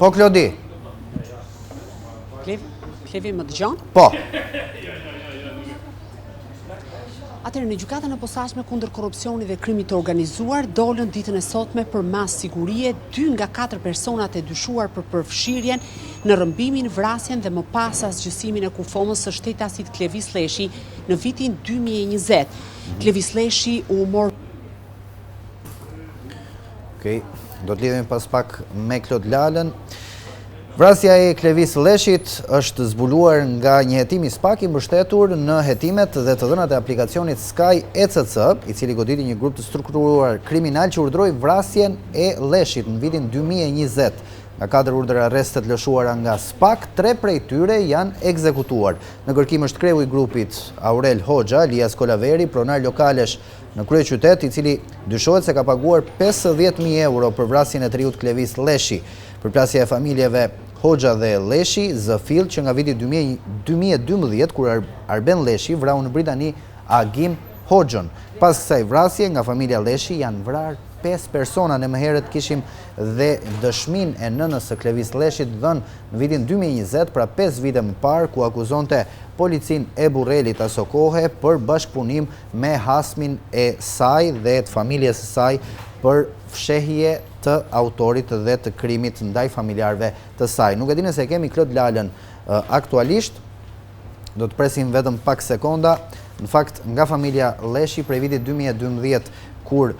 Po, Klodi. Klevi më dëgjon? Po. Atëherë, në gjykatën e posaçme kundër korrupsionit dhe krimit të organizuar, dolën ditën e sotme për mas sigurie 2 nga 4 personat e dyshuar për përfshirjen në rrëmbimin, vrasjen dhe më pas asgjësimin e kufomës së shtetasit Klevis Leshi në vitin 2020. Klevis Leshi u mor. Okej, do të lidhemi pas pak me Klod Lalën. Vrasja e Klevis Leshit është zbuluar nga një hetim i SPAK i mbështetur në hetimet dhe të dhënat e aplikacionit Sky ECC, i cili goditi një grup të strukturuar kriminal që urdhroi vrasjen e Leshit në vitin 2020. Nga 4 urdhër arrestet lëshuara nga SPAK, 3 prej tyre janë ekzekutuar. Në kërkim është kreu i grupit Aurel Hoxha, Elias Kolaveri, pronar lokalesh në kryeqytet, i cili dyshohet se ka paguar 50.000 euro për vrasjen e triut Klevis Leshi. Përplasja e familjeve Hoxha dhe Leshi zëfill që nga viti 2012, kur Arben Leshi vrau në Britani Agim Hoxhën. Pas kësaj vrasje, nga familja Leshi janë vrarë 5 persona. Në më herët kishim dhe dëshmin e nënës së Klevis Leshit dhënë në vitin 2020, pra 5 vite më parë, ku akuzonte policin e Burrelit aso kohe për bashkëpunim me hasmin e saj dhe të familjes së saj për fshehje të autorit dhe të krimit ndaj familjarve të saj. Nuk e di nëse kemi Klod Lalën aktualisht, do të presim vetëm pak sekonda. Në fakt, nga familja Leshi prej vitit 2012, kur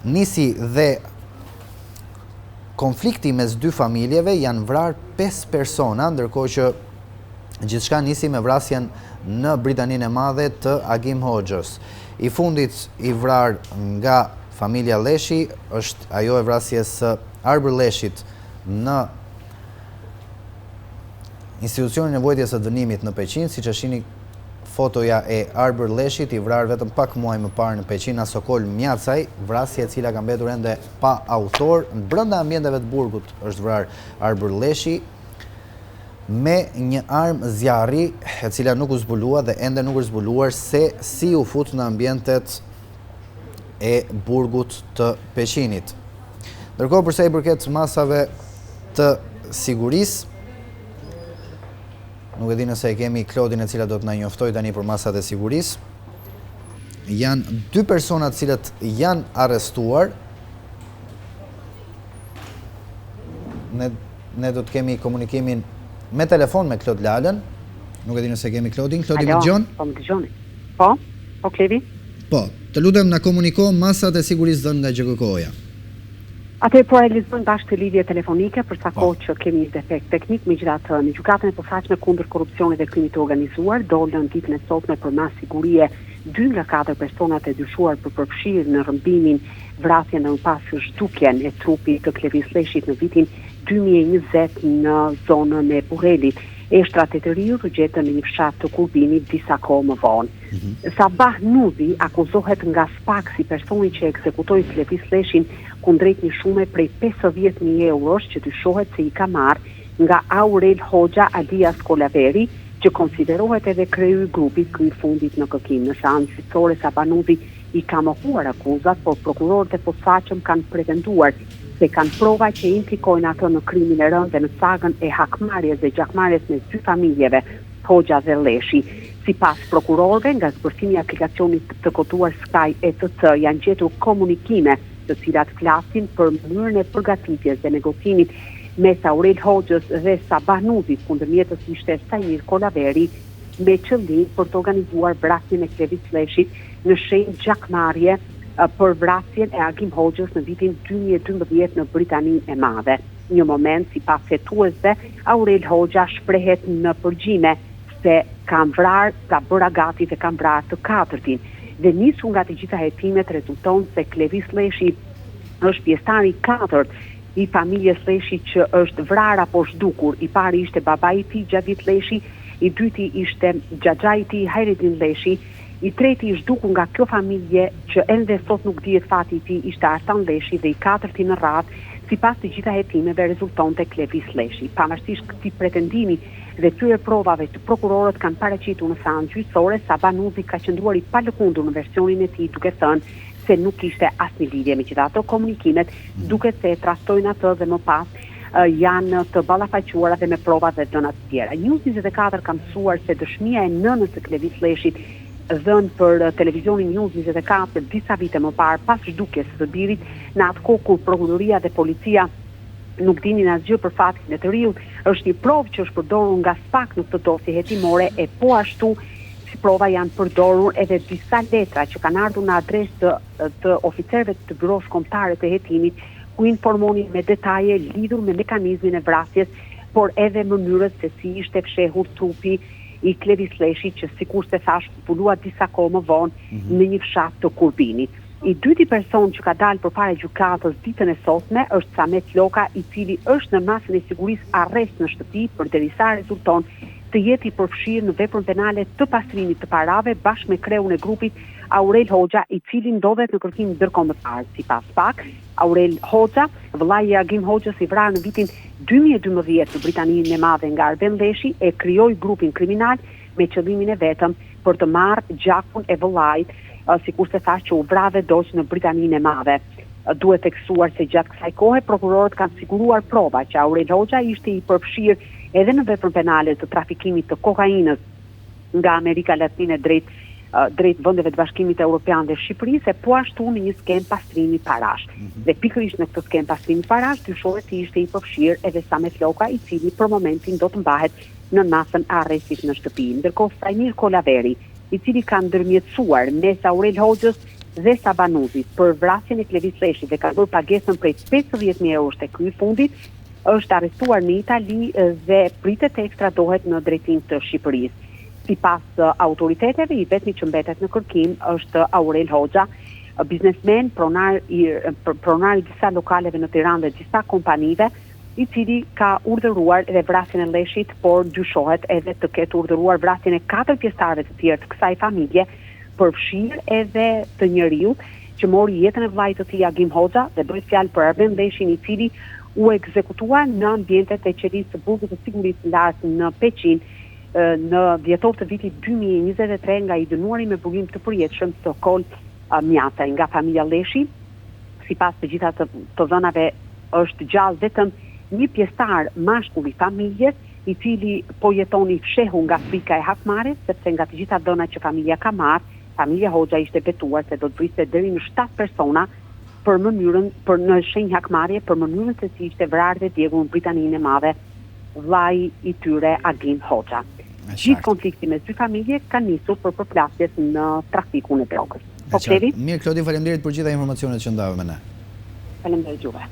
nisi dhe konflikti mes 2 familjeve, janë vrarë 5 persona, ndërkohë që gjithçka nisi me vrasjen në Britaninë e Madhe të Agim Hoxhës. I fundit i vrarë nga familja Leshi është ajo e vrasjes së Arbër Leshit në institucionin e mbrojtjes së dënimit në Peqin, siç e shihni fotoja e Arbër Leshit, i vrarë vetëm pak muaj më parë në Peqin, Sokol Mjacaj, vrasje e cila ka mbetur ende pa autor. Brenda ambienteve të burgut është vrarë Arbër Leshi me një armë zjarri, e cila nuk u zbulua dhe ende nuk është zbuluar se si u fut në ambientet e burgut të Peqinit. Ndërkohë, përsa i përket masave të sigurisë, nuk e di nëse e kemi Klodin e cila do të na njoftoj tani për masat e sigurisë. Janë 2 personat cilët janë arrestuar. Ne do të kemi komunikimin me telefon me Klod Lalën. Nuk e di nëse kemi Klodin. Klodi më dëgjon? Po, më dëgjoni. Po, Klevi? Po, të lutem na komuniko masat e sigurisë dhënë nga GKK-ja. Atë po realizojmë bashkë të lidhje telefonike për sa kohë që kemi një defekt teknik, megjithatë në gjykatën e posaçme kundër korrupsionit dhe krimit të organizuar dolën ditën e sotme për mas sigurie 2 nga 4 personat e dyshuar për përfshirje në rrëmbimin, vrasjen dhe më pas zhdukjen e trupit të Klevis Leshit në vitin 2020 në zonën e Burrelit. Eshtrat e të rinj u gjetën në një fshat të Kurbinit disa kohë më vonë. Sabah Nuzi akuzohet nga SPAK si personi që ekzekutoi Klevis Leshin kundrejt një shume prej 50.000 eurosh që dyshohet se i ka marrë nga Aurel Hoxha Elias Kolaveri, që konsiderohet edhe kreu i grupit ky i fundit në kërkim. Në seancë fitore, Sabah Nuzi i ka mohuar akuzat, por prokurorët e posaçëm kanë pretenduar se kanë prova që implikojnë ato në krimin e rënd dhe në sagën e hakmarrjes dhe gjakmarrjes mes 2 familjeve, Hoxha dhe Leshi. Sipas prokurorëve, nga zbërthimi i aplikacionit të koduar Sky ECC janë gjetur komunikime të cilat flasin për mënyrën e përgatitjes dhe negocimit mes Aurel Hoxhës dhe Sabah Nuzit kundër mjetës ishte Sajmir Kolaveri me qëllim për të organizuar vrasjen e Klevis Leshit në shenjë gjakmarrje për vrasjen e Agim Hoxhës në vitin 2012 në Britaninë e Madhe. Një moment, sipas fituesve, Aurel Hoxha shprehet në përgjime se kanë vrarë, ka bëra gati dhe kanë vrarë të 4-tin. Dhe nisur nga të gjitha hetimet rezulton se Klevis Leshi është pjesëtari i 4 i familjes Leshi që është vrarë apo zhdukur. I pari ishte babai i tij Xhavit Leshi, i dyti ishte xhaxhai i tij Hayreddin Leshi, i treti i zhdukur nga kjo familje që ende sot nuk dihet fati i tij ishte Artan Leshi dhe i 4-ti në radhë, sipas të gjitha hetimeve rezultonte Klevis Leshi. Pavarësisht këtij pretendimi dhe këtyre provave të prokurorët kanë paraqitur në seancë gjyqësore, Sabah Nuzi ka qëndruar i palëkundur në versionin e tij duke thënë se nuk kishte asnjë lidhje me gjithë ato komunikimet, duke se e trastojnë atë dhe më pas janë të ballafaquara dhe me prova dhe dëna të tjera. News 24 ka mësuar se dëshmia e nënës së Klevis Leshit dhënë për televizionin News 24 disa vite më parë pas zhdukjes së birit, në atë kohë kur prokuroria dhe policia nuk dinin asgjë për fatin e të riut, është një provë që është përdorur nga SPAK në këtë dosje hetimore, e po ashtu si prova janë përdorur edhe disa letra që kanë ardhur në adresë të oficerëve të byrosh kombëtare të hetimit, ku informonin me detaje lidhur me mekanizmin e vrasjes, por edhe mënyrës se si ishte fshehur trupi i Klevis Leshit, që sikur se thash zbulua disa kohë më vonë në një fshat të Kurbinit. I dyti person që ka dalë përpara gjykatës ditën e sotme është Samet Loka, i cili është në masën e sigurisë arrest në shtëpi përderisa rezulton të jetë i përfshirë në veprën penale të pastrimit të parave bashkë me kreun e grupit Aurel Hoxha, i cili ndodhet në kërkim ndërkombëtar. Sipas SPAK, Aurel Hoxha, vëllai i Agim Hoxhës i vrarë në vitin 2012 në Britaninë e Madhe nga Arben Leshi, e krijoi grupin kriminal me qëllimin e vetëm për të marrë gjakun e vëllait, sikur se thash që u vrave doq në Britaninë e Madhe. Duhet theksuar se gjatë kësaj kohe prokurorët kanë siguruar prova që Aurel Hoxha ishte i përfshirë edhe në veprën penale të trafikimit të kokainës nga Amerika Latine drejt vendeve të Bashkimit Evropian dhe Shqipërisë, e po ashtu në një skem pastrimi parash. Dhe pikërisht në këtë skem pastrimi parash, dyshohet se ishte i përfshirë edhe Samet Loka, i cili për momentin do të mbahet në masën e arrestit në shtëpi. Ndërkohë Sajmir Kolaveri, i cili ka ndërmjetësuar mes Aurel Hoxhës dhe Sabanuzit për vrasjen e Klevis Leshit dhe ka bërë pagesën prej 50.000 euro tek ky fundi, është arrestuar në Itali dhe pritet të ekstradohet në drejtim të Shqipërisë. Sipas autoriteteve, i vetmi që mbetet në kërkim është Aurel Hoxha, biznesmen, pronar i disa lokaleve në Tiranë dhe disa kompanive, i cili ka urdhëruar edhe vrasjen e Leshit, por dyshohet edhe të ketë urdhëruar vrasjen e 4 pjesëtarëve të tjerë të kësaj familje, përfshirë edhe të njeriu që mori jetën e vllait të tij Agim Hoxha, dhe bëhet fjalë për Arben Leshin, i cili u ekzekutua në ambientet e qeverisë së Burgut të Sigurisë lartë në Peqin në dhjetor të vitit 2023 nga i dënuari me burgim të përjetshëm Sokol Mjataj nga familja Leshi. Sipas të gjitha të dhënave, është gjallë vetëm një pjesëtar mashkull i familjes, i cili po jeton i fshehu nga frika e hakmarrjes, sepse nga të gjitha dhënat që familja ka marrë, familja Hoxha ishte betuar se do të vriste deri në 7 persona për në shenjë hakmarrje për mënyrën se si ishte vrarë dhe djegur në Britaninë e Madhe vllai i tyre Agim Hoxha. Gjithë konflikti mes dy familje ka nisur për përplasjes në trafikun e drogës. Mirë, Klodi, faleminderit për gjitha informacionet që ndave me ne. Faleminderit juve.